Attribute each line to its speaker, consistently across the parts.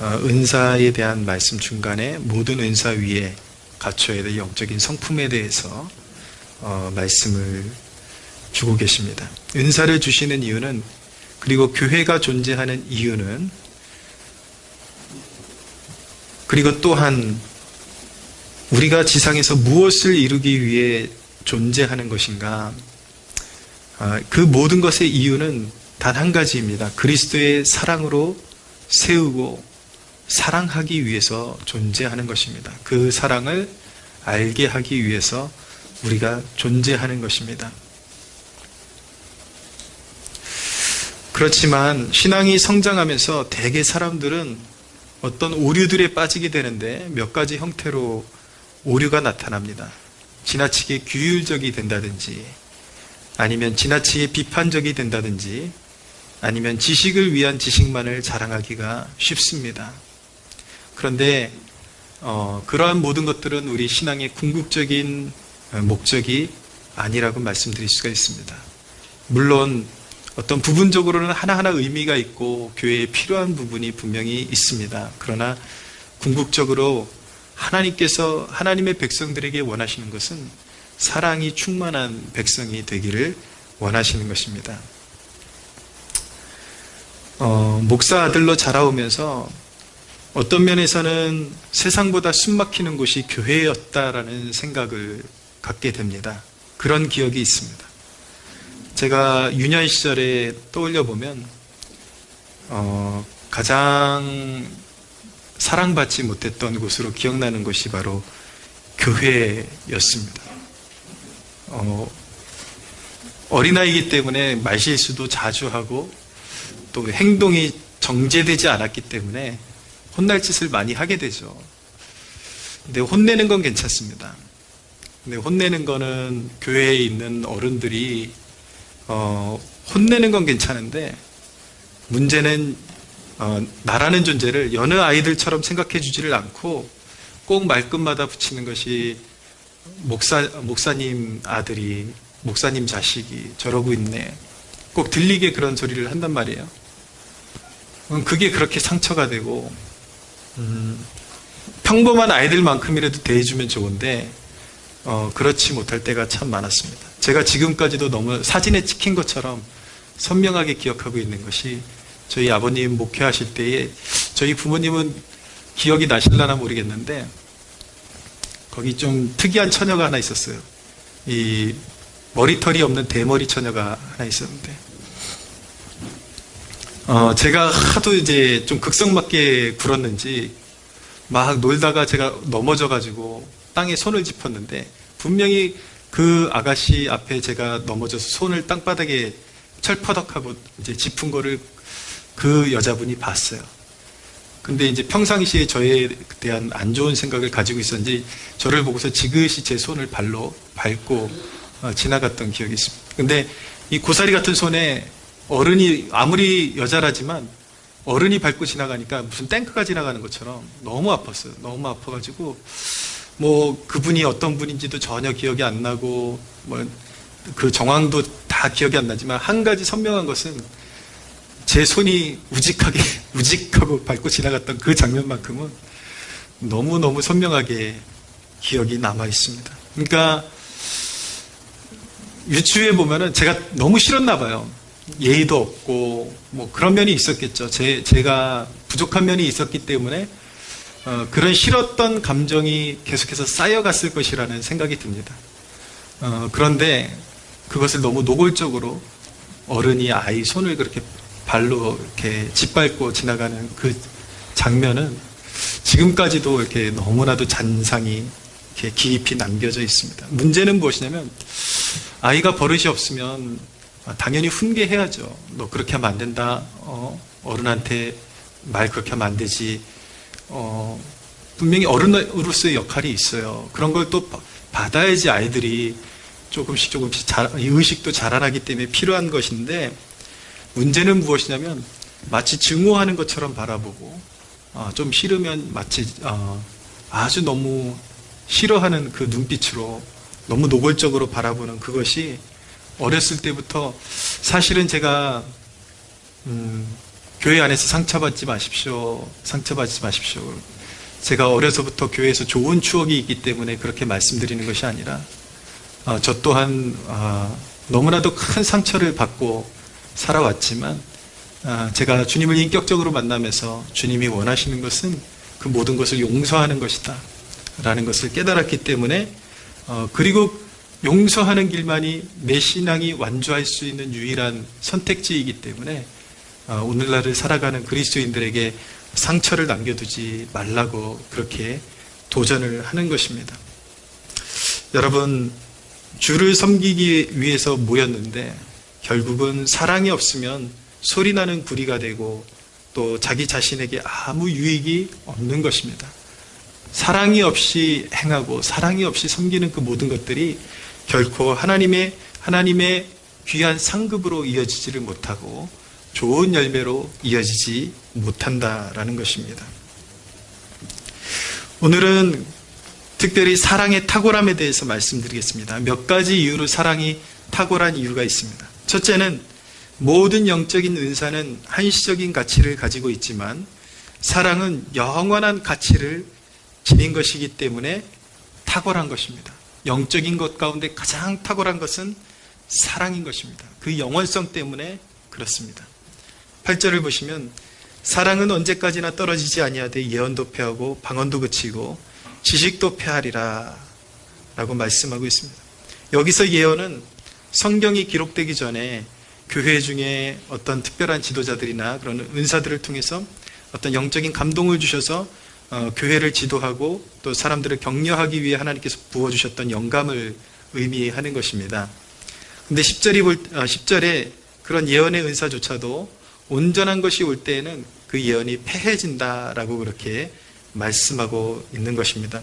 Speaker 1: 은사에 대한 말씀 중간에 모든 은사 위에 갖춰야 될 영적인 성품에 대해서 말씀을 주고 계십니다. 은사를 주시는 이유는, 그리고 교회가 존재하는 이유는, 그리고 또한 우리가 지상에서 무엇을 이루기 위해 존재하는 것인가, 그 모든 것의 이유는 단 한 가지입니다. 그리스도의 사랑으로 세우고 사랑하기 위해서 존재하는 것입니다. 그 사랑을 알게 하기 위해서 우리가 존재하는 것입니다. 그렇지만 신앙이 성장하면서 대개 사람들은 어떤 오류들에 빠지게 되는데, 몇 가지 형태로 오류가 나타납니다. 지나치게 규율적이 된다든지, 아니면 지나치게 비판적이 된다든지, 아니면 지식을 위한 지식만을 자랑하기가 쉽습니다. 그런데 그러한 모든 것들은 우리 신앙의 궁극적인 목적이 아니라고 말씀드릴 수가 있습니다. 물론 어떤 부분적으로는 하나하나 의미가 있고 교회에 필요한 부분이 분명히 있습니다. 그러나 궁극적으로 하나님께서 하나님의 백성들에게 원하시는 것은 사랑이 충만한 백성이 되기를 원하시는 것입니다. 목사 아들로 자라오면서 어떤 면에서는 세상보다 숨막히는 곳이 교회였다라는 생각을 갖게 됩니다. 그런 기억이 있습니다. 제가 유년 시절에 떠올려 보면 가장 사랑받지 못했던 곳으로 기억나는 것이 바로 교회였습니다. 어린아이이기 때문에 말실수도 자주 하고, 또 행동이 정제되지 않았기 때문에 혼날 짓을 많이 하게 되죠. 근데 혼내는 건 괜찮습니다. 근데 혼내는 거는 교회에 있는 어른들이 혼내는 건 괜찮은데, 문제는 나라는 존재를 여느 아이들처럼 생각해 주지를 않고 꼭 말끝마다 붙이는 것이 목사님 아들이, 목사님 자식이 저러고 있네, 꼭 들리게 그런 소리를 한단 말이에요. 그게 그렇게 상처가 되고, 평범한 아이들만큼이라도 대해주면 좋은데 그렇지 못할 때가 참 많았습니다. 제가 지금까지도 너무 사진에 찍힌 것처럼 선명하게 기억하고 있는 것이, 저희 아버님 목회하실 때에, 저희 부모님은 기억이 나실라나 모르겠는데, 거기 좀 특이한 처녀가 하나 있었어요. 이 머리털이 없는 대머리 처녀가 하나 있었는데, 제가 하도 이제 좀 극성맞게 굴었는지 막 놀다가 제가 넘어져가지고 땅에 손을 짚었는데, 분명히 그 아가씨 앞에 제가 넘어져서 손을 땅바닥에 철퍼덕하고 이제 짚은 거를 그 여자분이 봤어요. 근데 이제 평상시에 저에 대한 안 좋은 생각을 가지고 있었는지 저를 보고서 지그시 제 손을 발로 밟고 지나갔던 기억이 있습니다. 근데 이 고사리 같은 손에 어른이, 아무리 여자라지만 어른이 밟고 지나가니까 무슨 탱크가 지나가는 것처럼 너무 아팠어요. 너무 아파가지고 뭐 그분이 어떤 분인지도 전혀 기억이 안 나고, 뭐 그 정황도 다 기억이 안 나지만, 한 가지 선명한 것은 제 손이 우직하고 밟고 지나갔던 그 장면만큼은 너무너무 선명하게 기억이 남아 있습니다. 그러니까 유추해 보면은 제가 너무 싫었나 봐요. 예의도 없고 뭐 그런 면이 있었겠죠. 제가 부족한 면이 있었기 때문에 그런 싫었던 감정이 계속해서 쌓여갔을 것이라는 생각이 듭니다. 그런데 그것을 너무 노골적으로 어른이 아이 손을 그렇게 발로 이렇게 짓밟고 지나가는 그 장면은 지금까지도 이렇게 너무나도 잔상이 이렇게 깊이 남겨져 있습니다. 문제는 무엇이냐면, 아이가 버릇이 없으면 당연히 훈계해야죠. 너 그렇게 하면 안 된다. 어른한테 말 그렇게 하면 안 되지. 분명히 어른으로서의 역할이 있어요. 그런 걸 또 받아야지 아이들이 조금씩 의식도 자라나기 때문에 필요한 것인데, 문제는 무엇이냐면 마치 증오하는 것처럼 바라보고, 좀 싫으면 마치 아주 너무 싫어하는 그 눈빛으로 너무 노골적으로 바라보는 그것이 어렸을 때부터, 사실은 제가 교회 안에서 상처받지 마십시오. 상처받지 마십시오. 제가 어려서부터 교회에서 좋은 추억이 있기 때문에 그렇게 말씀드리는 것이 아니라 저 또한 너무나도 큰 상처를 받고 살아왔지만 제가 주님을 인격적으로 만나면서 주님이 원하시는 것은 그 모든 것을 용서하는 것이다 라는 것을 깨달았기 때문에 그리고 용서하는 길만이 내 신앙이 완주할 수 있는 유일한 선택지이기 때문에 오늘날을 살아가는 그리스도인들에게 상처를 남겨두지 말라고 그렇게 도전을 하는 것입니다. 여러분, 주를 섬기기 위해서 모였는데 결국은 사랑이 없으면 소리나는 구리가 되고 또 자기 자신에게 아무 유익이 없는 것입니다. 사랑이 없이 행하고 사랑이 없이 섬기는 그 모든 것들이 결코 하나님의 귀한 상급으로 이어지지를 못하고 좋은 열매로 이어지지 못한다라는 것입니다. 오늘은 특별히 사랑의 탁월함에 대해서 말씀드리겠습니다. 몇 가지 이유로 사랑이 탁월한 이유가 있습니다. 첫째는 모든 영적인 은사는 한시적인 가치를 가지고 있지만 사랑은 영원한 가치를 지닌 것이기 때문에 탁월한 것입니다. 영적인 것 가운데 가장 탁월한 것은 사랑인 것입니다. 그 영원성 때문에 그렇습니다. 8절을 보시면 사랑은 언제까지나 떨어지지 아니하되 예언도 패하고 방언도 그치고 지식도 패하리라 라고 말씀하고 있습니다. 여기서 예언은 성경이 기록되기 전에 교회 중에 어떤 특별한 지도자들이나 그런 은사들을 통해서 어떤 영적인 감동을 주셔서 교회를 지도하고 또 사람들을 격려하기 위해 하나님께서 부어주셨던 영감을 의미하는 것입니다. 근데 10절에 그런 예언의 은사조차도 온전한 것이 올 때에는 그 예언이 패해진다라고 그렇게 말씀하고 있는 것입니다.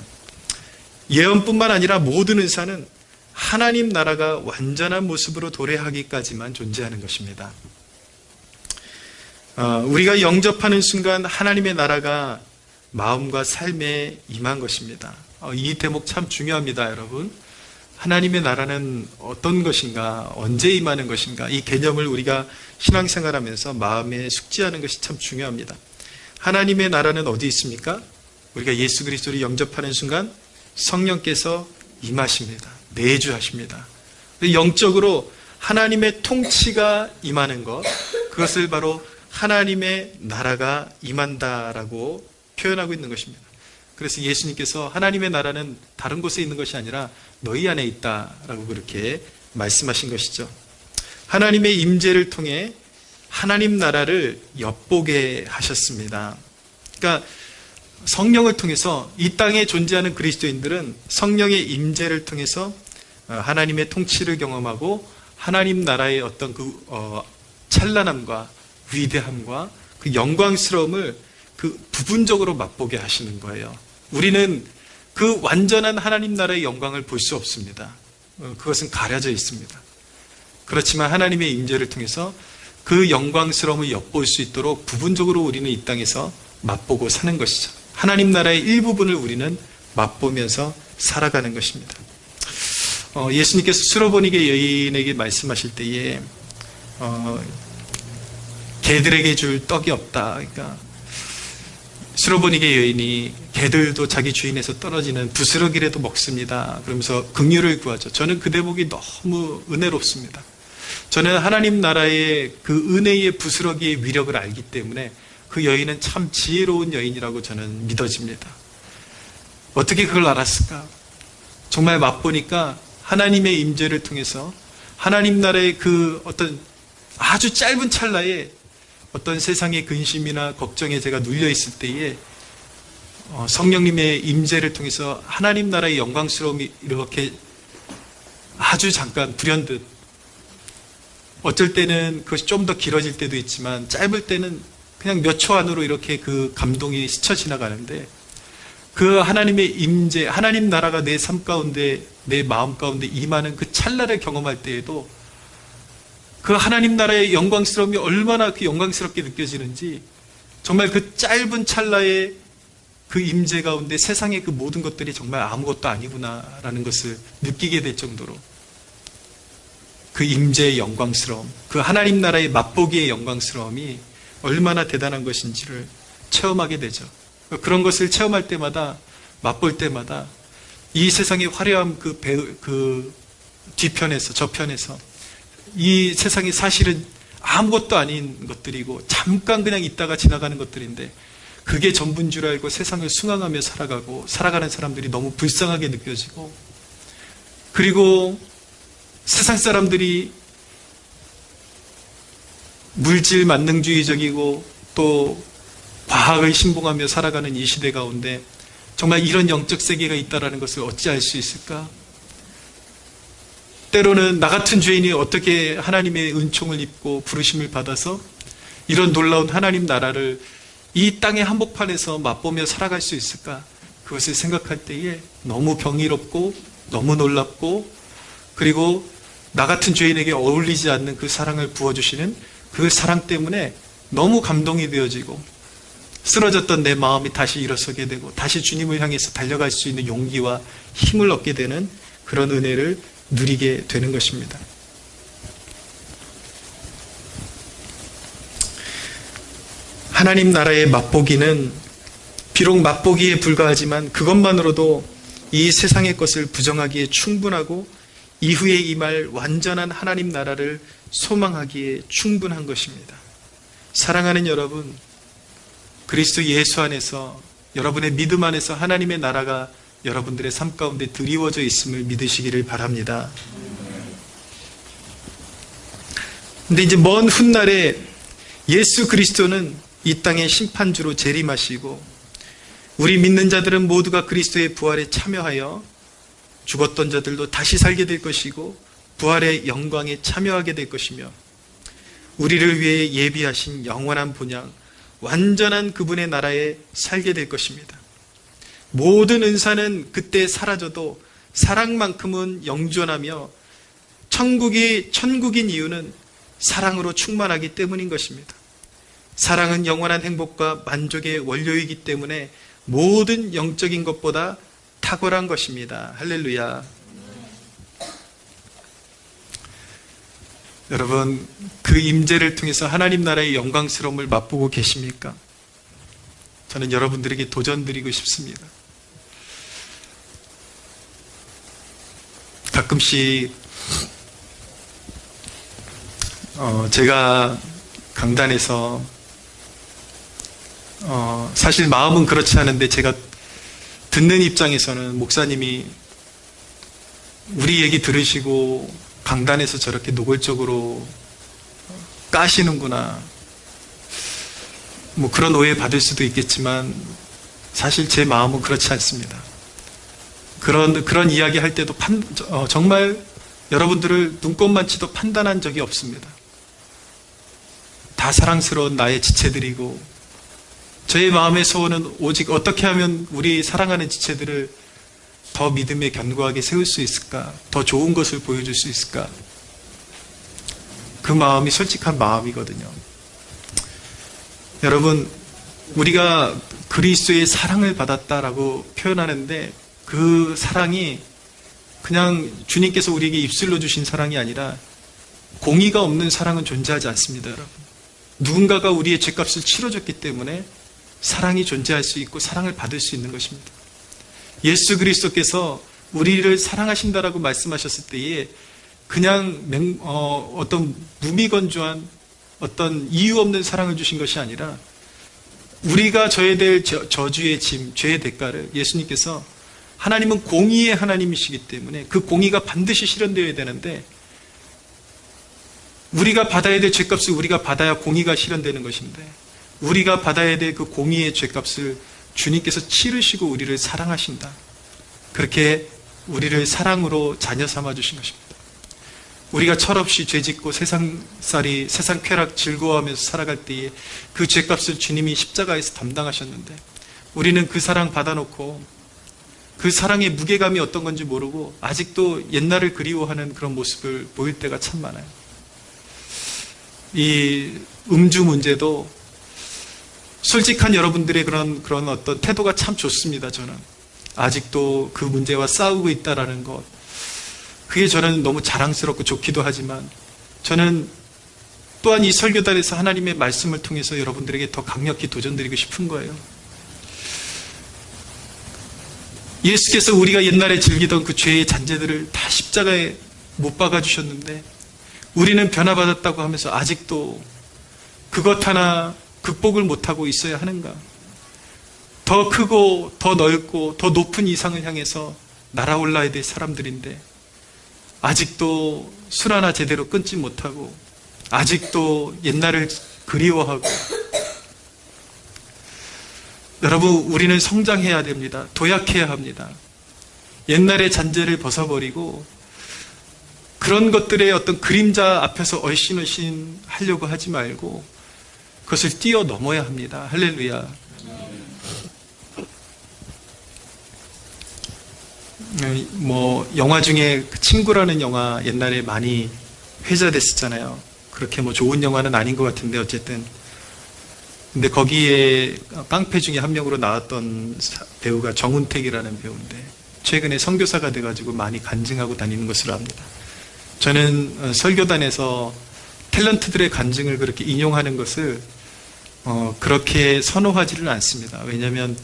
Speaker 1: 예언뿐만 아니라 모든 은사는 하나님 나라가 완전한 모습으로 도래하기까지만 존재하는 것입니다. 우리가 영접하는 순간 하나님의 나라가 마음과 삶에 임한 것입니다. 이 대목 참 중요합니다, 여러분. 하나님의 나라는 어떤 것인가, 언제 임하는 것인가, 이 개념을 우리가 신앙생활하면서 마음에 숙지하는 것이 참 중요합니다. 하나님의 나라는 어디 있습니까? 우리가 예수 그리스도를 영접하는 순간 성령께서 임하십니다. 내주하십니다. 영적으로 하나님의 통치가 임하는 것, 그것을 바로 하나님의 나라가 임한다라고 표현하고 있는 것입니다. 그래서 예수님께서 하나님의 나라는 다른 곳에 있는 것이 아니라 너희 안에 있다라고 그렇게 말씀하신 것이죠. 하나님의 임재를 통해 하나님 나라를 엿보게 하셨습니다. 그러니까 성령을 통해서 이 땅에 존재하는 그리스도인들은 성령의 임재를 통해서 하나님의 통치를 경험하고 하나님 나라의 어떤 그 찬란함과 위대함과 그 영광스러움을 그 부분적으로 맛보게 하시는 거예요. 우리는 그 완전한 하나님 나라의 영광을 볼 수 없습니다. 그것은 가려져 있습니다. 그렇지만 하나님의 임재를 통해서 그 영광스러움을 엿볼 수 있도록 부분적으로 우리는 이 땅에서 맛보고 사는 것이죠. 하나님 나라의 일부분을 우리는 맛보면서 살아가는 것입니다. 예수님께서 수로보니게 여인에게 말씀하실 때에 개들에게 줄 떡이 없다. 그러니까 수로보니게 여인이 개들도 자기 주인에서 떨어지는 부스러기라도 먹습니다. 그러면서 긍휼을 구하죠. 저는 그 대목이 너무 은혜롭습니다. 저는 하나님 나라의 그 은혜의 부스러기의 위력을 알기 때문에 그 여인은 참 지혜로운 여인이라고 저는 믿어집니다. 어떻게 그걸 알았을까? 정말 맛보니까 하나님의 임재를 통해서 하나님 나라의 그 어떤 아주 짧은 찰나에 어떤 세상의 근심이나 걱정에 제가 눌려 있을 때에 성령님의 임재를 통해서 하나님 나라의 영광스러움이 이렇게 아주 잠깐 불현듯, 어쩔 때는 그것이 좀 더 길어질 때도 있지만 짧을 때는 그냥 몇 초 안으로 이렇게 그 감동이 스쳐 지나가는데, 그 하나님의 임재, 하나님 나라가 내 삶 가운데, 내 마음 가운데 임하는 그 찰나를 경험할 때에도 그 하나님 나라의 영광스러움이 얼마나 그 영광스럽게 느껴지는지, 정말 그 짧은 찰나의 그 임재 가운데 세상의 그 모든 것들이 정말 아무것도 아니구나라는 것을 느끼게 될 정도로 그 임재의 영광스러움, 그 하나님 나라의 맛보기의 영광스러움이 얼마나 대단한 것인지를 체험하게 되죠. 그런 것을 체험할 때마다, 맛볼 때마다 이 세상의 화려함 그 뒤편에서, 저편에서 이 세상이 사실은 아무것도 아닌 것들이고 잠깐 그냥 있다가 지나가는 것들인데 그게 전부인 줄 알고 세상을 순항하며 살아가는 사람들이 너무 불쌍하게 느껴지고, 그리고 세상 사람들이 물질 만능주의적이고 또 과학을 신봉하며 살아가는 이 시대 가운데 정말 이런 영적 세계가 있다는 것을 어찌 알 수 있을까? 때로는 나 같은 죄인이 어떻게 하나님의 은총을 입고 부르심을 받아서 이런 놀라운 하나님 나라를 이 땅의 한복판에서 맛보며 살아갈 수 있을까? 그것을 생각할 때에 너무 경이롭고 너무 놀랍고, 그리고 나 같은 죄인에게 어울리지 않는 그 사랑을 부어주시는 그 사랑 때문에 너무 감동이 되어지고 쓰러졌던 내 마음이 다시 일어서게 되고 다시 주님을 향해서 달려갈 수 있는 용기와 힘을 얻게 되는 그런 은혜를 누리게 되는 것입니다. 하나님 나라의 맛보기는 비록 맛보기에 불과하지만 그것만으로도 이 세상의 것을 부정하기에 충분하고 이후에 임할 완전한 하나님 나라를 소망하기에 충분한 것입니다. 사랑하는 여러분, 그리스도 예수 안에서, 여러분의 믿음 안에서 하나님의 나라가 여러분들의 삶 가운데 드리워져 있음을 믿으시기를 바랍니다. 근데 이제 먼 훗날에 예수 그리스도는 이 땅의 심판주로 재림하시고 우리 믿는 자들은 모두가 그리스도의 부활에 참여하여 죽었던 자들도 다시 살게 될 것이고 부활의 영광에 참여하게 될 것이며 우리를 위해 예비하신 영원한 본향, 완전한 그분의 나라에 살게 될 것입니다. 모든 은사는 그때 사라져도 사랑만큼은 영존하며 천국이 천국인 이유는 사랑으로 충만하기 때문인 것입니다. 사랑은 영원한 행복과 만족의 원료이기 때문에 모든 영적인 것보다 탁월한 것입니다. 할렐루야. 여러분, 그 임재를 통해서 하나님 나라의 영광스러움을 맛보고 계십니까? 저는 여러분들에게 도전드리고 싶습니다. 가끔씩 제가 강단에서 사실 마음은 그렇지 않은데 제가 듣는 입장에서는 목사님이 우리 얘기 들으시고 강단에서 저렇게 노골적으로 까시는구나, 뭐 그런 오해 받을 수도 있겠지만 사실 제 마음은 그렇지 않습니다. 그런 이야기 할 때도 정말 여러분들을 눈꼽만치도 판단한 적이 없습니다. 다 사랑스러운 나의 지체들이고 저의 마음의 소원은 오직 어떻게 하면 우리 사랑하는 지체들을 더 믿음에 견고하게 세울 수 있을까? 더 좋은 것을 보여줄 수 있을까? 그 마음이 솔직한 마음이거든요. 여러분, 우리가 그리스도의 사랑을 받았다라고 표현하는데 그 사랑이 그냥 주님께서 우리에게 입술로 주신 사랑이 아니라 공의가 없는 사랑은 존재하지 않습니다, 여러분. 누군가가 우리의 죄값을 치러줬기 때문에 사랑이 존재할 수 있고 사랑을 받을 수 있는 것입니다. 예수 그리스도께서 우리를 사랑하신다라고 말씀하셨을 때에 그냥 어떤 무미건조한 어떤 이유 없는 사랑을 주신 것이 아니라 우리가 져야 될 저주의 짐, 죄의 대가를 예수님께서, 하나님은 공의의 하나님이시기 때문에 그 공의가 반드시 실현되어야 되는데 우리가 받아야 될 죄값을 우리가 받아야 공의가 실현되는 것인데 우리가 받아야 될 그 공의의 죄값을 주님께서 치르시고 우리를 사랑하신다. 그렇게 우리를 사랑으로 자녀 삼아 주신 것입니다. 우리가 철없이 죄짓고 세상살이, 세상 쾌락 즐거워하면서 살아갈 때에 그 죄값을 주님이 십자가에서 담당하셨는데 우리는 그 사랑 받아놓고 그 사랑의 무게감이 어떤 건지 모르고 아직도 옛날을 그리워하는 그런 모습을 보일 때가 참 많아요. 이 음주 문제도 솔직한 여러분들의 그런 어떤 태도가 참 좋습니다. 저는 아직도 그 문제와 싸우고 있다라는 것, 그게 저는 너무 자랑스럽고 좋기도 하지만 저는 또한 이 설교단에서 하나님의 말씀을 통해서 여러분들에게 더 강력히 도전드리고 싶은 거예요. 예수께서 우리가 옛날에 즐기던 그 죄의 잔재들을 다 십자가에 못 박아 주셨는데 우리는 변화받았다고 하면서 아직도 그것 하나 극복을 못하고 있어야 하는가? 더 크고 더 넓고 더 높은 이상을 향해서 날아올라야 될 사람들인데 아직도 술 하나 제대로 끊지 못하고 아직도 옛날을 그리워하고 여러분, 우리는 성장해야 됩니다. 도약해야 합니다. 옛날의 잔재를 벗어버리고 그런 것들의 어떤 그림자 앞에서 얼씬얼씬 하려고 하지 말고 그것을 뛰어넘어야 합니다. 할렐루야. 영화 중에 친구라는 영화 옛날에 많이 회자됐었잖아요. 그렇게 좋은 영화는 아닌 것 같은데 어쨌든 근데 거기에 깡패 중에 한 명으로 나왔던 배우가 정운택이라는 배우인데 최근에 선교사가 돼가지고 많이 간증하고 다니는 것으로 압니다. 저는 설교단에서 탤런트들의 간증을 그렇게 인용하는 것을 그렇게 선호하지는 않습니다. 왜냐하면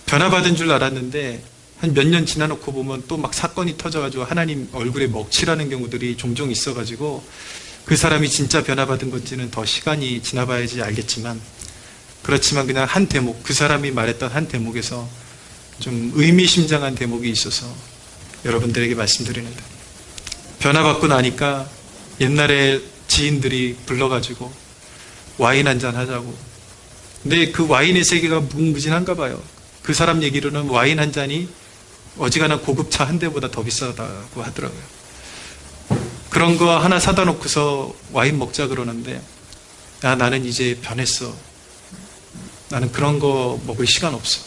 Speaker 1: 변화받은 줄 알았는데 한 몇 년 지나놓고 보면 또 막 사건이 터져가지고 하나님 얼굴에 먹칠하는 경우들이 종종 있어가지고 그 사람이 진짜 변화받은 건지는 더 시간이 지나봐야지 알겠지만 그렇지만 그냥 한 대목, 그 사람이 말했던 한 대목에서 좀 의미심장한 대목이 있어서 여러분들에게 말씀드리는데 변화받고 나니까 옛날에 지인들이 불러가지고 와인 한잔 하자고. 근데 그 와인의 세계가 무궁무진한가 봐요. 그 사람 얘기로는 와인 한 잔이 어지간한 고급차 한 대보다 더 비싸다고 하더라고요. 그런 거 하나 사다 놓고서 와인 먹자 그러는데 나는 이제 변했어. 나는 그런 거 먹을 시간 없어.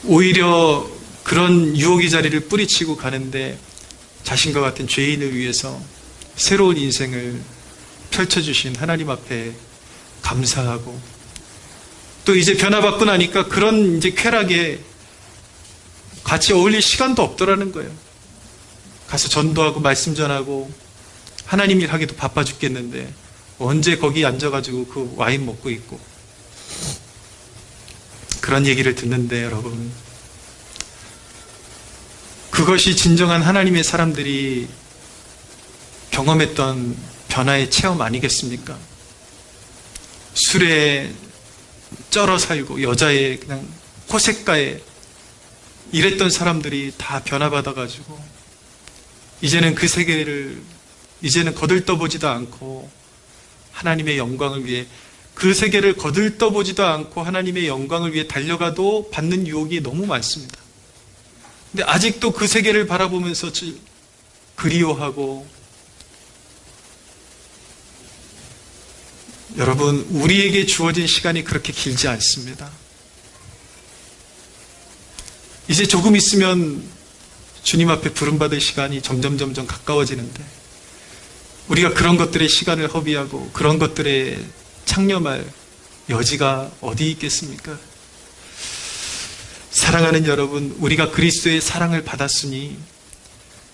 Speaker 1: 오히려 그런 유혹의 자리를 뿌리치고 가는데 자신과 같은 죄인을 위해서 새로운 인생을 펼쳐주신 하나님 앞에 감사하고 또 이제 변화받고 나니까 그런 이제 쾌락에 같이 어울릴 시간도 없더라는 거예요. 가서 전도하고 말씀 전하고 하나님 일 하기도 바빠 죽겠는데 언제 거기 앉아가지고 그 와인 먹고 있고 그런 얘기를 듣는데 여러분 그것이 진정한 하나님의 사람들이 경험했던 변화의 체험 아니겠습니까? 술에 쩔어 살고 여자의 그냥 호색가에 이랬던 사람들이 다 변화받아가지고 이제는 그 세계를 이제는 거들떠보지도 않고 하나님의 영광을 위해 그 세계를 거들떠보지도 않고 하나님의 영광을 위해 달려가도 받는 유혹이 너무 많습니다. 근데 아직도 그 세계를 바라보면서 그리워하고 여러분 우리에게 주어진 시간이 그렇게 길지 않습니다. 이제 조금 있으면 주님 앞에 부름받을 시간이 점점 가까워지는데 우리가 그런 것들의 시간을 허비하고 그런 것들에 창념할 여지가 어디 있겠습니까? 사랑하는 여러분, 우리가 그리스도의 사랑을 받았으니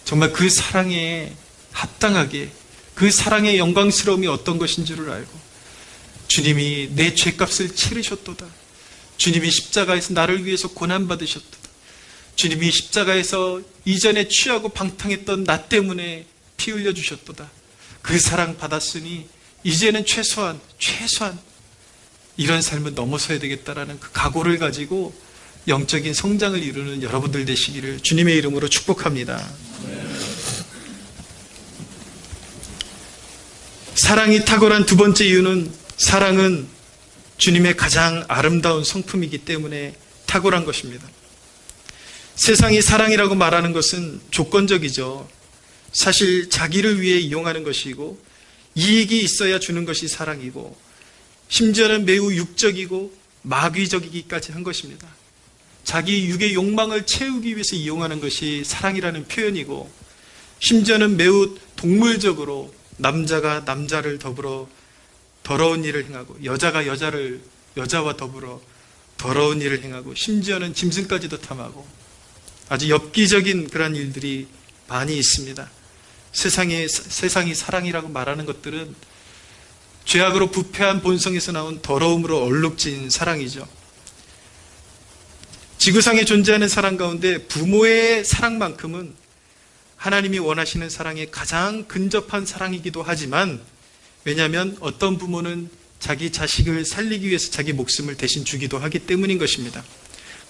Speaker 1: 정말 그 사랑에 합당하게 그 사랑의 영광스러움이 어떤 것인 줄을 알고 주님이 내 죄값을 치르셨도다. 주님이 십자가에서 나를 위해서 고난받으셨도다. 주님이 십자가에서 이전에 취하고 방탕했던 나 때문에 피 흘려주셨도다. 그 사랑 받았으니 이제는 최소한 이런 삶은 넘어서야 되겠다라는 그 각오를 가지고 영적인 성장을 이루는 여러분들 되시기를 주님의 이름으로 축복합니다. 사랑이 탁월한 두 번째 이유는 사랑은 주님의 가장 아름다운 성품이기 때문에 탁월한 것입니다. 세상이 사랑이라고 말하는 것은 조건적이죠. 사실 자기를 위해 이용하는 것이고 이익이 있어야 주는 것이 사랑이고 심지어는 매우 육적이고 마귀적이기까지 한 것입니다. 자기 육의 욕망을 채우기 위해서 이용하는 것이 사랑이라는 표현이고 심지어는 매우 동물적으로 남자가 남자를 더불어 더러운 일을 행하고 여자가 여자와 더불어 더러운 일을 행하고 심지어는 짐승까지도 탐하고 아주 엽기적인 그런 일들이 많이 있습니다. 세상이 사랑이라고 말하는 것들은 죄악으로 부패한 본성에서 나온 더러움으로 얼룩진 사랑이죠. 지구상에 존재하는 사랑 가운데 부모의 사랑만큼은 하나님이 원하시는 사랑에 가장 근접한 사랑이기도 하지만, 왜냐하면 어떤 부모는 자기 자식을 살리기 위해서 자기 목숨을 대신 주기도 하기 때문인 것입니다.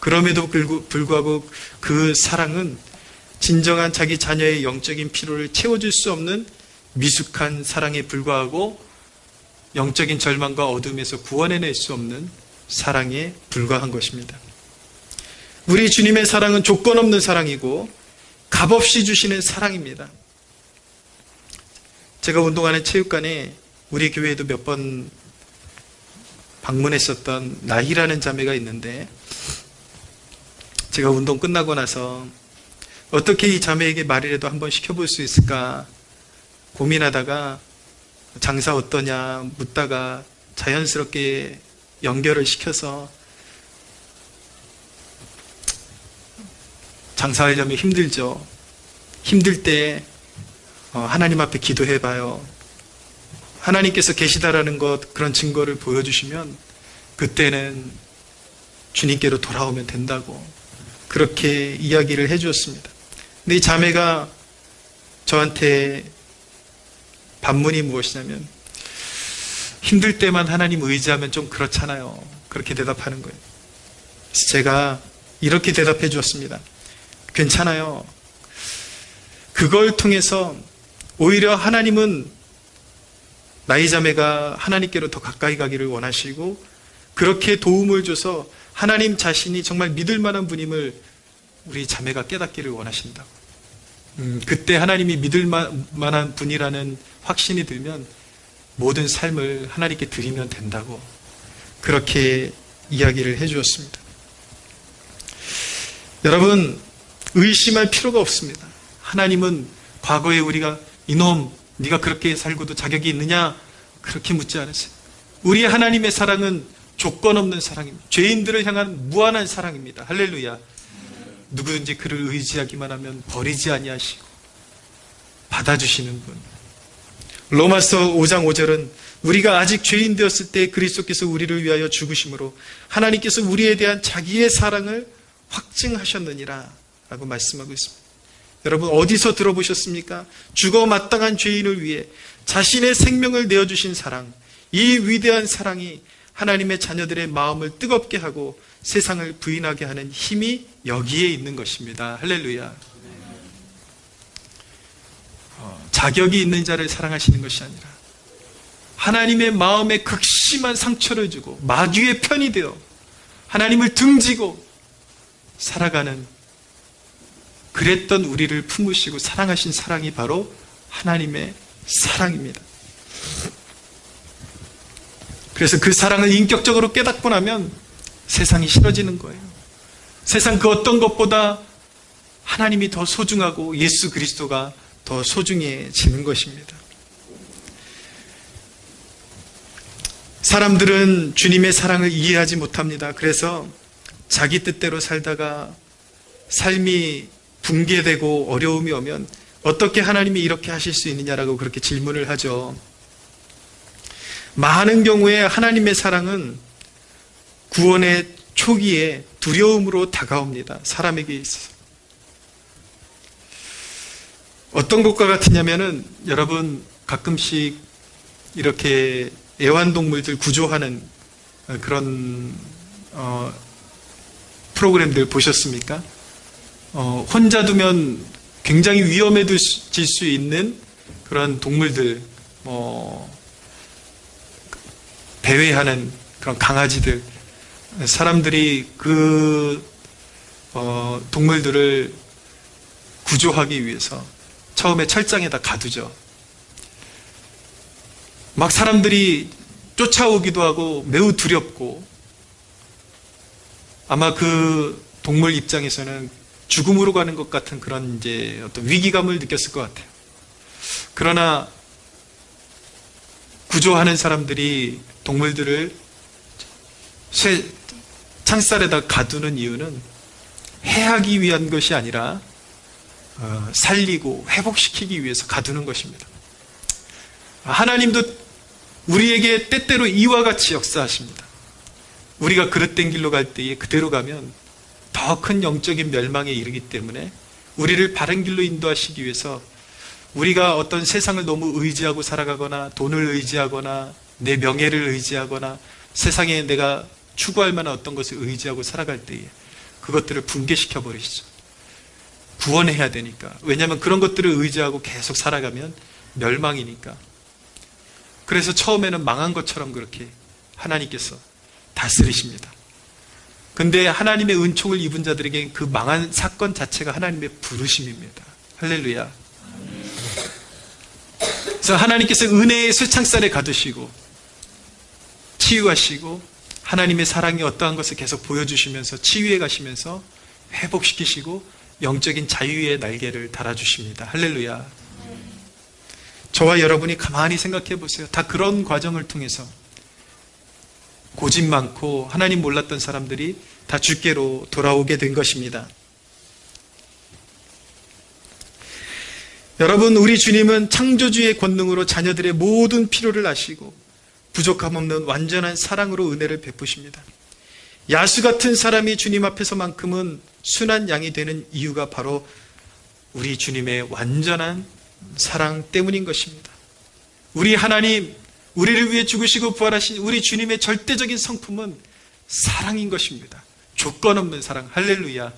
Speaker 1: 그럼에도 불구하고 그 사랑은 진정한 자기 자녀의 영적인 필요를 채워줄 수 없는 미숙한 사랑에 불과하고, 영적인 절망과 어둠에서 구원해낼 수 없는 사랑에 불과한 것입니다. 우리 주님의 사랑은 조건 없는 사랑이고 값없이 주시는 사랑입니다. 제가 운동하는 체육관에 우리 교회에도 몇 번 방문했었던 나희라는 자매가 있는데, 제가 운동 끝나고 나서 어떻게 이 자매에게 말이라도 한번 시켜볼 수 있을까 고민하다가 장사 어떠냐 묻다가 자연스럽게 연결을 시켜서, 장사하려면 힘들죠. 힘들 때 하나님 앞에 기도해봐요. 하나님께서 계시다라는 것, 그런 증거를 보여주시면 그때는 주님께로 돌아오면 된다고 그렇게 이야기를 해주었습니다. 근데 이 자매가 저한테 반문이 무엇이냐면, 힘들 때만 하나님 의지하면 좀 그렇잖아요. 그렇게 대답하는 거예요. 그래서 제가 이렇게 대답해 주었습니다. 괜찮아요. 그걸 통해서 오히려 하나님은 나이 자매가 하나님께로 더 가까이 가기를 원하시고, 그렇게 도움을 줘서 하나님 자신이 정말 믿을 만한 분임을 우리 자매가 깨닫기를 원하신다고. 그때 하나님이 믿을 만한 분이라는 확신이 들면 모든 삶을 하나님께 드리면 된다고 그렇게 이야기를 해주었습니다. 여러분, 의심할 필요가 없습니다. 하나님은 과거에 우리가 이놈 네가 그렇게 살고도 자격이 있느냐 그렇게 묻지 않으세요. 우리 하나님의 사랑은 조건 없는 사랑입니다. 죄인들을 향한 무한한 사랑입니다. 할렐루야. 누구든지 그를 의지하기만 하면 버리지 아니하시고 받아주시는 분. 로마서 5장 5절은 우리가 아직 죄인 되었을 때 그리스도께서 우리를 위하여 죽으심으로 하나님께서 우리에 대한 자기의 사랑을 확증하셨느니라 라고 말씀하고 있습니다. 여러분, 어디서 들어보셨습니까? 죽어 마땅한 죄인을 위해 자신의 생명을 내어주신 사랑, 이 위대한 사랑이 하나님의 자녀들의 마음을 뜨겁게 하고 세상을 부인하게 하는 힘이 여기에 있는 것입니다. 할렐루야. 자격이 있는 자를 사랑하시는 것이 아니라 하나님의 마음에 극심한 상처를 주고 마귀의 편이 되어 하나님을 등지고 살아가는, 그랬던 우리를 품으시고 사랑하신 사랑이 바로 하나님의 사랑입니다. 그래서 그 사랑을 인격적으로 깨닫고 나면 세상이 싫어지는 거예요. 세상 그 어떤 것보다 하나님이 더 소중하고 예수 그리스도가 더 소중해지는 것입니다. 사람들은 주님의 사랑을 이해하지 못합니다. 그래서 자기 뜻대로 살다가 삶이 붕괴되고 어려움이 오면 어떻게 하나님이 이렇게 하실 수 있느냐라고 그렇게 질문을 하죠. 많은 경우에 하나님의 사랑은 구원의 초기에 두려움으로 다가옵니다. 사람에게 있어서. 어떤 것과 같으냐면은, 여러분 가끔씩 이렇게 애완동물들 구조하는 그런 프로그램들 보셨습니까? 혼자 두면 굉장히 위험해질 수 있는 그런 동물들, 배회하는 그런 강아지들, 사람들이 그 동물들을 구조하기 위해서 처음에 철장에다 가두죠. 막 사람들이 쫓아오기도 하고 매우 두렵고, 아마 그 동물 입장에서는 죽음으로 가는 것 같은 그런 이제 어떤 위기감을 느꼈을 것 같아요. 그러나 구조하는 사람들이 동물들을 창살에다 가두는 이유는 해하기 위한 것이 아니라 살리고 회복시키기 위해서 가두는 것입니다. 하나님도 우리에게 때때로 이와 같이 역사하십니다. 우리가 그릇된 길로 갈 때에 그대로 가면 더 큰 영적인 멸망에 이르기 때문에 우리를 바른 길로 인도하시기 위해서 우리가 어떤 세상을 너무 의지하고 살아가거나 돈을 의지하거나 내 명예를 의지하거나 세상에 내가 추구할 만한 어떤 것을 의지하고 살아갈 때에 그것들을 붕괴시켜 버리시죠. 구원해야 되니까. 왜냐하면 그런 것들을 의지하고 계속 살아가면 멸망이니까. 그래서 처음에는 망한 것처럼 그렇게 하나님께서 다스리십니다. 근데 하나님의 은총을 입은 자들에게 그 망한 사건 자체가 하나님의 부르심입니다. 할렐루야. 그래서 하나님께서 은혜의 쇠창살에 가두시고 치유하시고 하나님의 사랑이 어떠한 것을 계속 보여주시면서 치유해 가시면서 회복시키시고 영적인 자유의 날개를 달아주십니다. 할렐루야. 저와 여러분이 가만히 생각해 보세요. 다 그런 과정을 통해서 고집 많고 하나님 몰랐던 사람들이 다 주께로 돌아오게 된 것입니다. 여러분, 우리 주님은 창조주의 권능으로 자녀들의 모든 필요를 아시고 부족함 없는 완전한 사랑으로 은혜를 베푸십니다. 야수 같은 사람이 주님 앞에서만큼은 순한 양이 되는 이유가 바로 우리 주님의 완전한 사랑 때문인 것입니다. 우리 하나님, 우리를 위해 죽으시고 부활하신 우리 주님의 절대적인 성품은 사랑인 것입니다. 조건 없는 사랑. 할렐루야.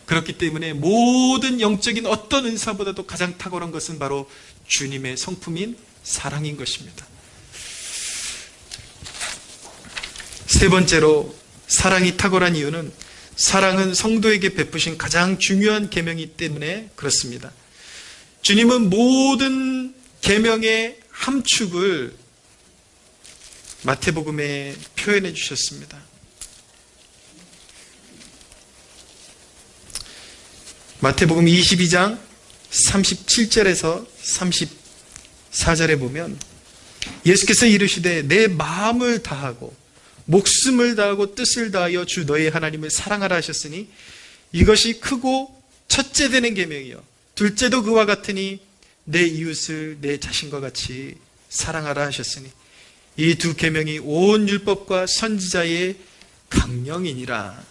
Speaker 1: 그렇기 때문에 모든 영적인 어떤 은사보다도 가장 탁월한 것은 바로 주님의 성품인 사랑인 것입니다. 세 번째로 사랑이 탁월한 이유는 사랑은 성도에게 베푸신 가장 중요한 계명이기 때문에 그렇습니다. 주님은 모든 계명의 함축을 마태복음에 표현해 주셨습니다. 마태복음 22장 37절에서 34절에 보면 예수께서 이르시되 내 마음을 다하고 목숨을 다하고 뜻을 다하여 주 너의 하나님을 사랑하라 하셨으니 이것이 크고 첫째 되는 계명이요 둘째도 그와 같으니 내 이웃을 내 자신과 같이 사랑하라 하셨으니 이 두 계명이 온 율법과 선지자의 강령이니라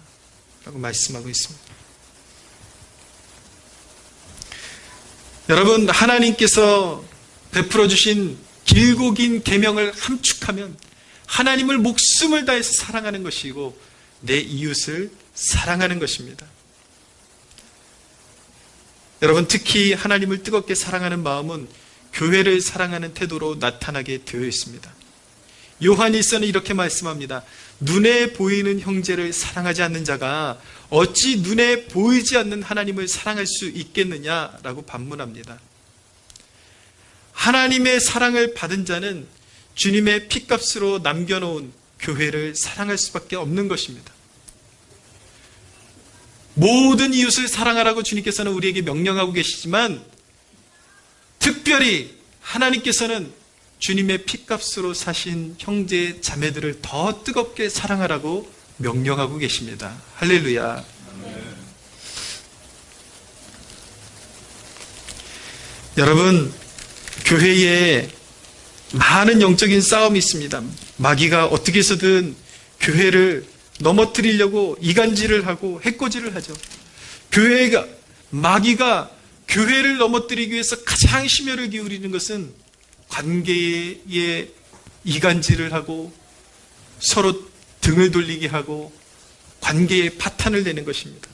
Speaker 1: 라고 말씀하고 있습니다. 여러분, 하나님께서 베풀어 주신 길고 긴 계명을 함축하면 하나님을 목숨을 다해서 사랑하는 것이고 내 이웃을 사랑하는 것입니다. 여러분, 특히 하나님을 뜨겁게 사랑하는 마음은 교회를 사랑하는 태도로 나타나게 되어 있습니다. 요한일서는 이렇게 말씀합니다. 눈에 보이는 형제를 사랑하지 않는 자가 어찌 눈에 보이지 않는 하나님을 사랑할 수 있겠느냐라고 반문합니다. 하나님의 사랑을 받은 자는 주님의 피값으로 남겨놓은 교회를 사랑할 수밖에 없는 것입니다. 모든 이웃을 사랑하라고 주님께서는 우리에게 명령하고 계시지만 특별히 하나님께서는 주님의 피값으로 사신 형제 자매들을 더 뜨겁게 사랑하라고 명령하고 계십니다. 할렐루야. 여러분, 교회에 많은 영적인 싸움이 있습니다. 마귀가 어떻게 해서든 교회를 넘어뜨리려고 이간질을 하고 해코지를 하죠. 마귀가 교회를 넘어뜨리기 위해서 가장 심혈을 기울이는 것은 관계에 이간질을 하고 서로 등을 돌리게 하고 관계에 파탄을 내는 것입니다.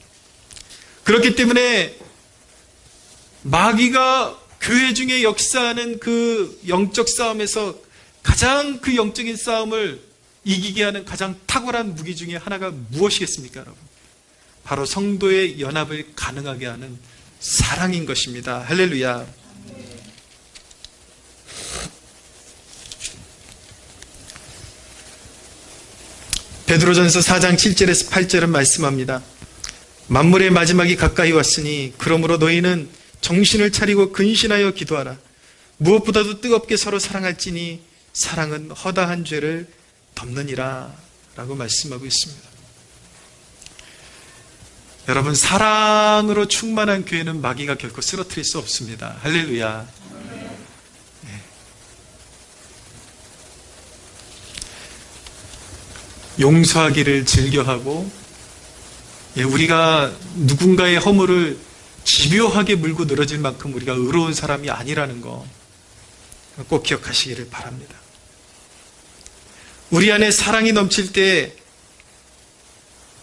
Speaker 1: 그렇기 때문에 마귀가 교회 중에 역사하는 그 영적 싸움에서 가장 그 영적인 싸움을 이기게 하는 가장 탁월한 무기 중에 하나가 무엇이겠습니까, 여러분? 바로 성도의 연합을 가능하게 하는 사랑인 것입니다. 할렐루야. 베드로전서 4장 7절에서 8절은 말씀합니다. 만물의 마지막이 가까이 왔으니 그러므로 너희는 정신을 차리고 근신하여 기도하라. 무엇보다도 뜨겁게 서로 사랑할지니 사랑은 허다한 죄를 덮느니라 라고 말씀하고 있습니다. 여러분, 사랑으로 충만한 교회는 마귀가 결코 쓰러뜨릴 수 없습니다. 할렐루야. 네. 용서하기를 즐겨하고, 우리가 누군가의 허물을 집요하게 물고 늘어질 만큼 우리가 의로운 사람이 아니라는 거 꼭 기억하시기를 바랍니다. 우리 안에 사랑이 넘칠 때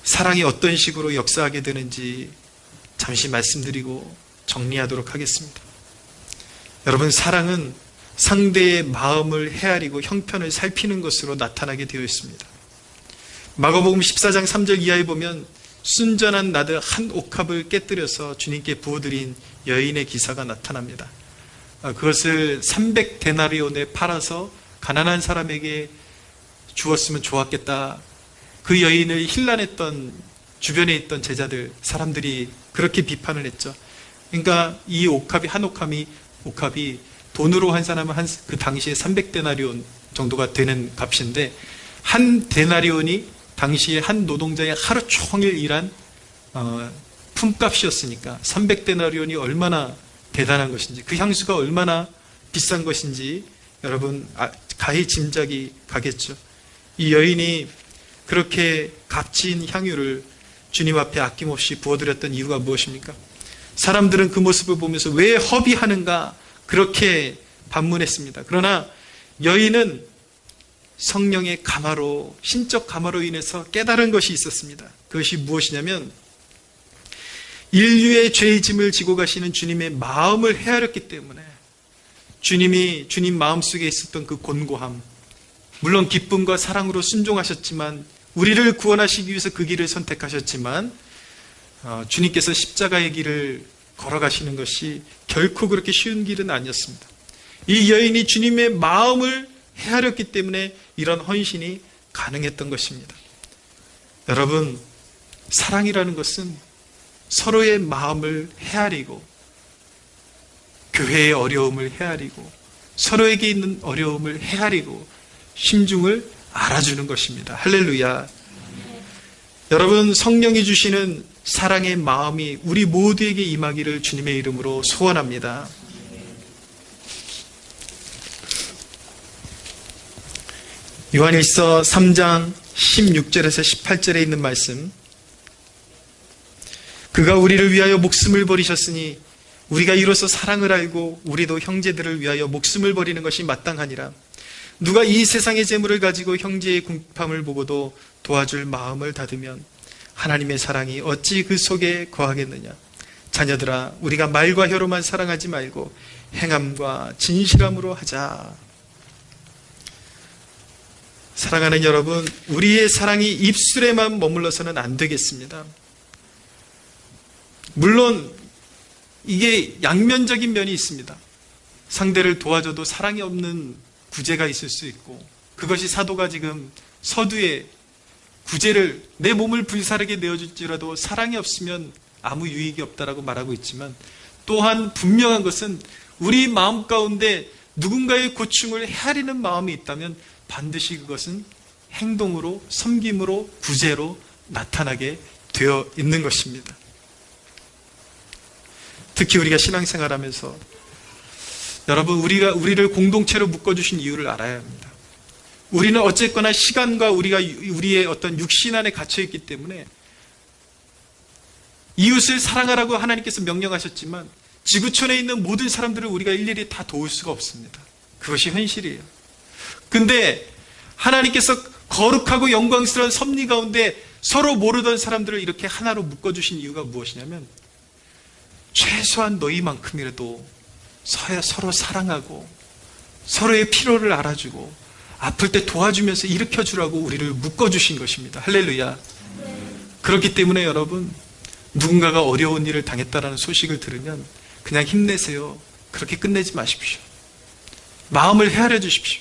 Speaker 1: 사랑이 어떤 식으로 역사하게 되는지 잠시 말씀드리고 정리하도록 하겠습니다. 여러분, 사랑은 상대의 마음을 헤아리고 형편을 살피는 것으로 나타나게 되어 있습니다. 마가복음 14장 3절 이하에 보면 순전한 나드 한 옥합을 깨뜨려서 주님께 부어드린 여인의 기사가 나타납니다. 그것을 300데나리온에 팔아서 가난한 사람에게 주었으면 좋았겠다. 그 여인을 힐난했던 주변에 있던 제자들, 사람들이 그렇게 비판을 했죠. 그러니까 이 옥합이, 한 옥합이 돈으로 환산하면 그 당시에 300데나리온 정도가 되는 값인데, 한 데나리온이 당시에 한 노동자의 하루 종일 일한 품값이었으니까 300데나리온이 얼마나 대단한 것인지, 그 향수가 얼마나 비싼 것인지 여러분 가히 짐작이 가겠죠. 이 여인이 그렇게 값진 향유를 주님 앞에 아낌없이 부어드렸던 이유가 무엇입니까? 사람들은 그 모습을 보면서 왜 허비하는가 그렇게 반문했습니다. 그러나 여인은 성령의 감화로, 신적 감화로 인해서 깨달은 것이 있었습니다. 그것이 무엇이냐면, 인류의 죄의 짐을 지고 가시는 주님의 마음을 헤아렸기 때문에, 주님 마음속에 있었던 그 곤고함, 물론 기쁨과 사랑으로 순종하셨지만, 우리를 구원하시기 위해서 그 길을 선택하셨지만, 주님께서 십자가의 길을 걸어가시는 것이 결코 그렇게 쉬운 길은 아니었습니다. 이 여인이 주님의 마음을 헤아렸기 때문에 이런 헌신이 가능했던 것입니다. 여러분, 사랑이라는 것은 서로의 마음을 헤아리고, 교회의 어려움을 헤아리고, 서로에게 있는 어려움을 헤아리고 심중을 알아주는 것입니다. 할렐루야. 여러분, 성령이 주시는 사랑의 마음이 우리 모두에게 임하기를 주님의 이름으로 소원합니다. 요한일서 3장 16절에서 18절에 있는 말씀, 그가 우리를 위하여 목숨을 버리셨으니 우리가 이로써 사랑을 알고 우리도 형제들을 위하여 목숨을 버리는 것이 마땅하니라. 누가 이 세상의 재물을 가지고 형제의 궁핍함을 보고도 도와줄 마음을 닫으면 하나님의 사랑이 어찌 그 속에 거하겠느냐. 자녀들아, 우리가 말과 혀로만 사랑하지 말고 행함과 진실함으로 하자. 사랑하는 여러분, 우리의 사랑이 입술에만 머물러서는 안 되겠습니다. 물론 이게 양면적인 면이 있습니다. 상대를 도와줘도 사랑이 없는 구제가 있을 수 있고, 그것이 사도가 지금 서두에 구제를, 내 몸을 불사르게 내어줄지라도 사랑이 없으면 아무 유익이 없다라고 말하고 있지만, 또한 분명한 것은 우리 마음 가운데 누군가의 고충을 헤아리는 마음이 있다면 반드시 그것은 행동으로, 섬김으로, 구제로 나타나게 되어 있는 것입니다. 특히 우리가 신앙생활하면서 여러분, 우리를 공동체로 묶어주신 이유를 알아야 합니다. 우리는 어쨌거나 시간과 우리의 어떤 육신 안에 갇혀있기 때문에 이웃을 사랑하라고 하나님께서 명령하셨지만 지구촌에 있는 모든 사람들을 우리가 일일이 다 도울 수가 없습니다. 그것이 현실이에요. 근데 하나님께서 거룩하고 영광스러운 섭리 가운데 서로 모르던 사람들을 이렇게 하나로 묶어주신 이유가 무엇이냐면, 최소한 너희만큼이라도 서로 사랑하고 서로의 필요를 알아주고 아플 때 도와주면서 일으켜주라고 우리를 묶어주신 것입니다. 할렐루야. 그렇기 때문에 여러분, 누군가가 어려운 일을 당했다는 소식을 들으면 그냥 힘내세요. 그렇게 끝내지 마십시오. 마음을 헤아려 주십시오.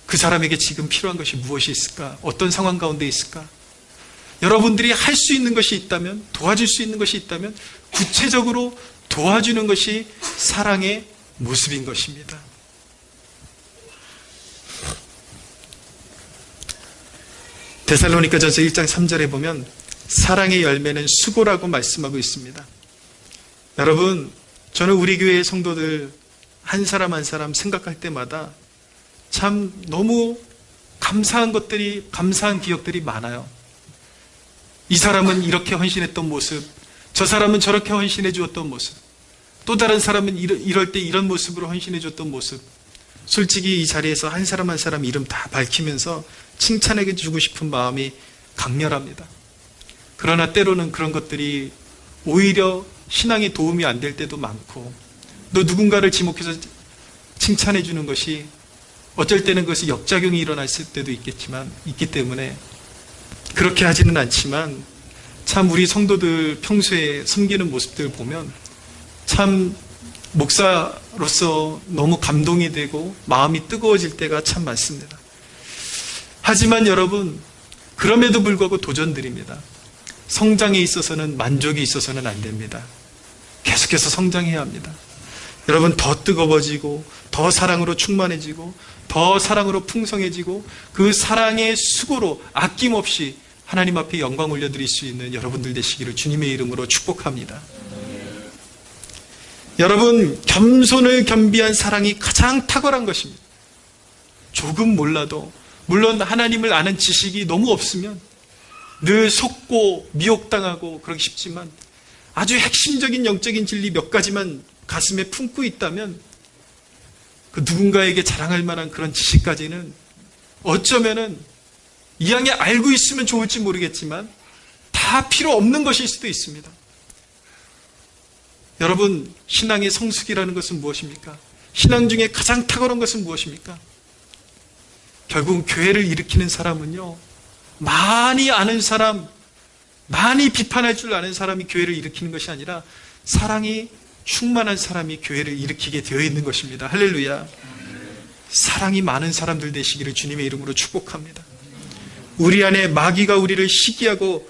Speaker 1: 그 사람에게 지금 필요한 것이 무엇이 있을까? 어떤 상황 가운데 있을까? 여러분들이 할 수 있는 것이 있다면, 도와줄 수 있는 것이 있다면 구체적으로 도와주는 것이 사랑의 모습인 것입니다. 데살로니가전서 1장 3절에 보면 사랑의 열매는 수고라고 말씀하고 있습니다. 여러분, 저는 우리 교회의 성도들 한 사람 한 사람 생각할 때마다 참 너무 감사한 기억들이 많아요. 이 사람은 이렇게 헌신했던 모습, 저 사람은 저렇게 헌신해 주었던 모습, 또 다른 사람은 이럴 때 이런 모습으로 헌신해 줬던 모습. 솔직히 이 자리에서 한 사람 한 사람 이름 다 밝히면서 칭찬해 주고 싶은 마음이 강렬합니다. 그러나 때로는 그런 것들이 오히려 신앙에 도움이 안 될 때도 많고, 또 누군가를 지목해서 칭찬해 주는 것이 어쩔 때는 그것이 역작용이 일어날 때도 있기 때문에 그렇게 하지는 않지만, 참 우리 성도들 평소에 섬기는 모습들 보면 참 목사로서 너무 감동이 되고 마음이 뜨거워질 때가 참 많습니다. 하지만 여러분, 그럼에도 불구하고 도전드립니다. 성장에 있어서는 만족이 있어서는 안 됩니다. 계속해서 성장해야 합니다. 여러분, 더 뜨거워지고 더 사랑으로 충만해지고 더 사랑으로 풍성해지고 그 사랑의 수고로 아낌없이 하나님 앞에 영광 올려드릴 수 있는 여러분들 되시기를 주님의 이름으로 축복합니다. 여러분, 겸손을 겸비한 사랑이 가장 탁월한 것입니다. 조금 몰라도, 물론 하나님을 아는 지식이 너무 없으면 늘 속고 미혹당하고 그러기 쉽지만, 아주 핵심적인 영적인 진리 몇 가지만 가슴에 품고 있다면 그 누군가에게 자랑할 만한 그런 지식까지는 어쩌면은 이왕에 알고 있으면 좋을지 모르겠지만 다 필요 없는 것일 수도 있습니다. 여러분, 신앙의 성숙이라는 것은 무엇입니까? 신앙 중에 가장 탁월한 것은 무엇입니까? 결국 교회를 일으키는 사람은요, 많이 아는 사람, 많이 비판할 줄 아는 사람이 교회를 일으키는 것이 아니라 사랑이 충만한 사람이 교회를 일으키게 되어 있는 것입니다. 할렐루야. 사랑이 많은 사람들 되시기를 주님의 이름으로 축복합니다. 우리 안에 마귀가 우리를 시기하고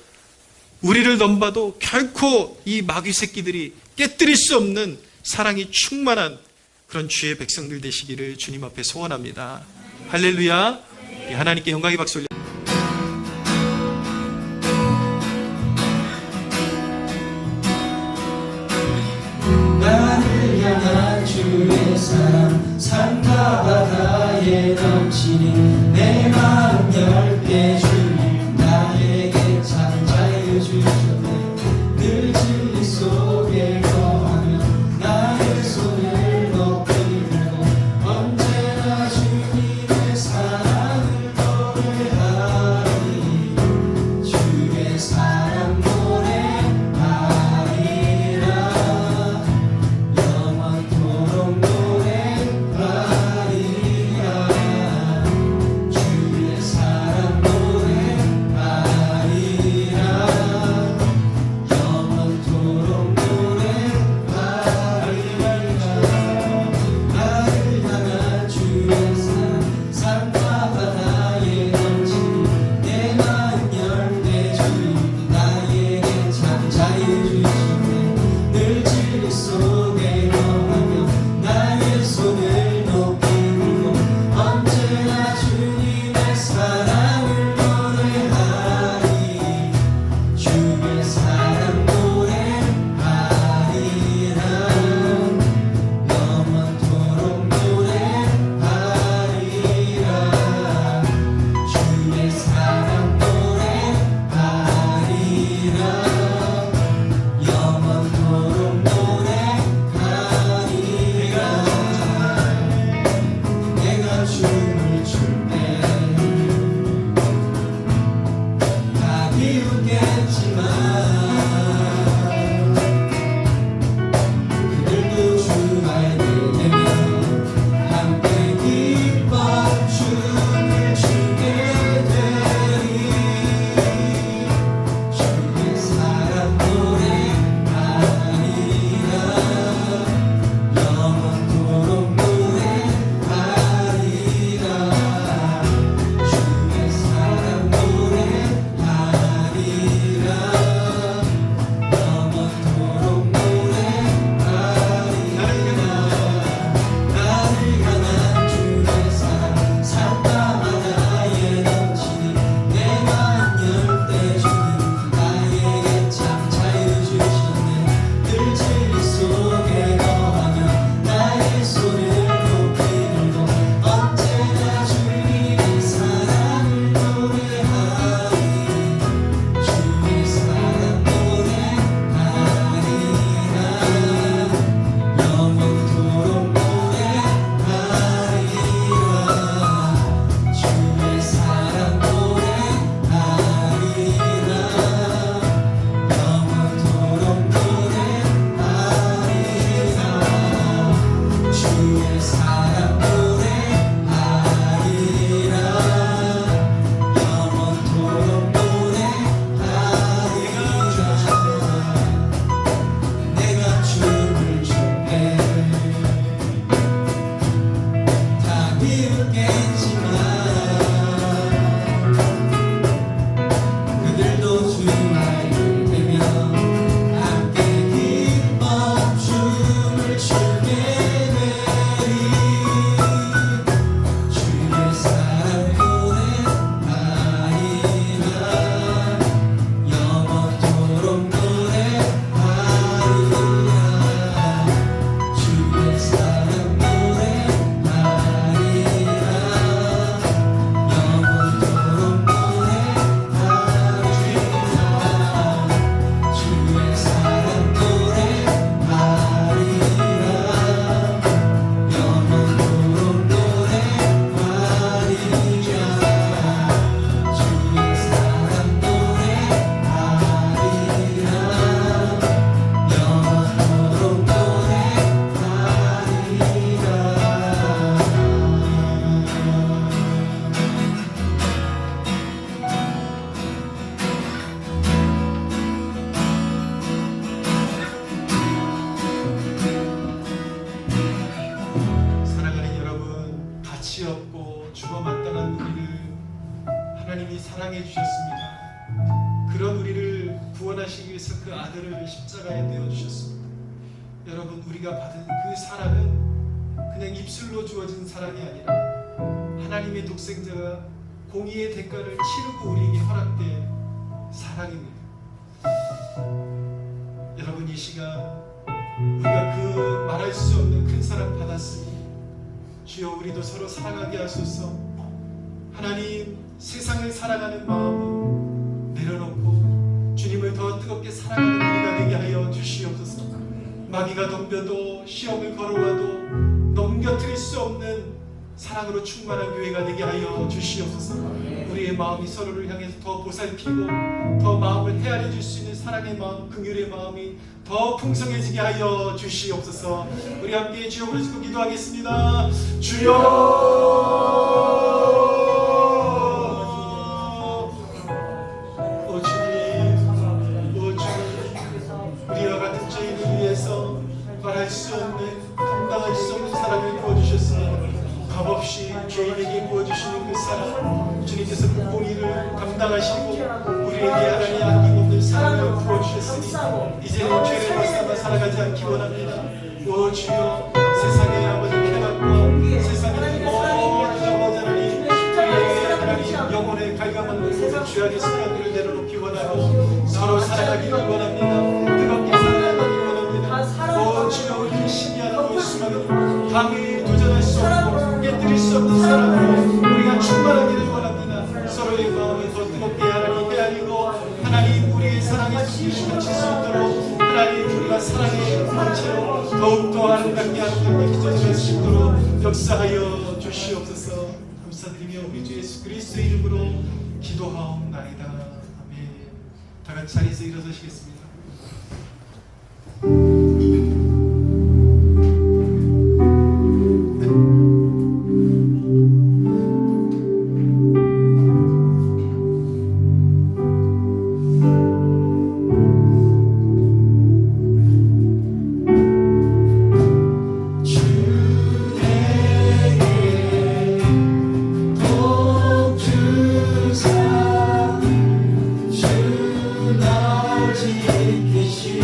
Speaker 1: 우리를 넘봐도 결코 이 마귀 새끼들이 깨뜨릴 수 없는 사랑이 충만한 그런 주의 백성들 되시기를 주님 앞에 소원합니다. 할렐루야. 하나님께 영광의 박수 올려.
Speaker 2: 나를 향한 주의 사랑, 산과 바다에 넘치니 내 마음 열게 주님 나에게 참 자유주셨네. 늘 진리 속에 거하며 나의 손을 높이 들고 언제나 주님의 사랑을 노래하리. 주의 사랑 노래하리라. 영원토록 노래하리라. 주의 사랑 노래하리라. 영원토록 노래하리라. 나를 향한 주의 사랑, 산과 바다에 넘치니 내 마음 열게 주님 나에게 참 자유 주시네. 늘 진리 속에 거하며 나의 손을 높이 들고 언제나 주님의 사랑을 노래하리. 주의 사랑 노래하리라. 영원토록 노래하리라. 주의 사랑 노래하리라. 영원토록 노래하리라. 내가 춤을 출 때 다 비웃겠지만 그들도 주 알게 되면 함께 기뻐 춤을 추게 되리. 주의 사랑 노래하리라. 영원토록 노래하리라. 주의 사랑 노래하리라.
Speaker 1: 구원하시기 위해서 그 아들을 십자가에 내어주셨습니다. 여러분, 우리가 받은 그 사랑은 그냥 입술로 주어진 사랑이 아니라 하나님의 독생자가 공의의 대가를 치르고 우리에게 허락된 사랑입니다. 여러분, 이 시간 우리가 그 말할 수 없는 큰 사랑 받았으니 주여 우리도 서로 사랑하게 하소서. 하나님, 세상을 사랑하는 마음을 내려놓고 주님을 더 뜨겁게 사랑하는 우리가 되게 하여 주시옵소서. 마귀가 덤벼도 시험을 걸어와도 넘겨뜨릴 수 없는 사랑으로 충만한 교회가 되게 하여 주시옵소서. 우리의 마음이 서로를 향해서 더 보살피고 더 마음을 헤아려 줄 수 있는 사랑의 마음, 긍휼의 마음이 더 풍성해지게 하여 주시옵소서. 우리 함께 주여 부르시고 기도하겠습니다. 주여, 오 주님, 오 주님, 우리와 같은 죄인을 위해서 말할 수 없는, 감당할 수 없는 사랑을 부어주셨으니 값없이 죄인에게 부어주시는 그 사랑, 주님께서 그 공의를 감당하시고 우리에게 하나님 아낌없는 사랑을 부어주셨으니 이제는 죄를 벗삼아 살아가지 않기 원합니다. 오 주여, 세상의 아버지 쾌락과 세상의 모든 아버지 하나님, 우리에게 하나님 영혼의 갈감한 모든 죄악의 습관들을 내려놓기 원하고 서로 사랑하기를 원합니다. 뜨겁게 사랑하기를 원합니다. 오 주여, 우리 신비하고 수많은 감히 도전할 수 없고 깨뜨릴 수 없는 사랑으로 우리가 충만하기를 원합니다. 서로의 마음을 더 뜨겁게 하나님 헤아리고 하나님 우리의 사랑에 숨기시고 칠 수 있도록 하나님 우리가 사랑의 본체로 더욱더 아름답게 아름답게 기도할 수 있도록 역사하여 주시옵소서. 감사드리며 우리 주 예수 그리스도의 이름으로 기도하옵나이다. 아멘. 다 같이 자리에서 일어서시겠습니다.
Speaker 2: 주 나지 계시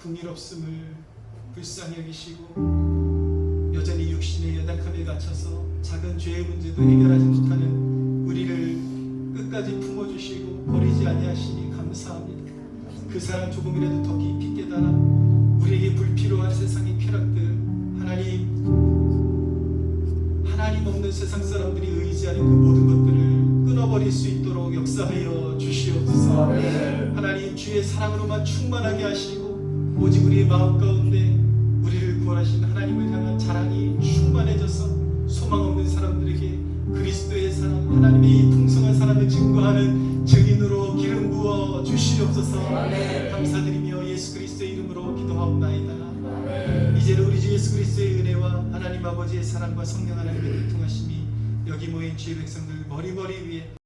Speaker 1: 긍휼없음을 불쌍히 여기시고 여전히 육신의 연약함에 갇혀서 작은 죄의 문제도 해결하지 못하는 우리를 끝까지 품어주시고 버리지 아니하시니 감사합니다. 그 사랑 조금이라도 더 깊이 깨달아 우리에게 불필요한 세상의 쾌락들, 하나님 없는 세상 사람들이 의지하는 그 모든 것들을 끊어버릴 수 있도록 역사하여 주시옵소서. 하나님 주의 사랑으로만 충만하게 하시고 오직 우리의 마음 가운데 우리를 구원하신 하나님을 향한 자랑이 충만해져서 소망 없는 사람들에게 그리스도의 사랑, 하나님의 이 풍성한 사랑을 증거하는 증인으로 기름 부어 주시옵소서. 감사드리며 예수 그리스도의 이름으로 기도하옵나이다. 이제는 우리 주 예수 그리스도의 은혜와 하나님 아버지의 사랑과 성령 하나님의 교통하심이 여기 모인 주의 백성들 머리머리 위에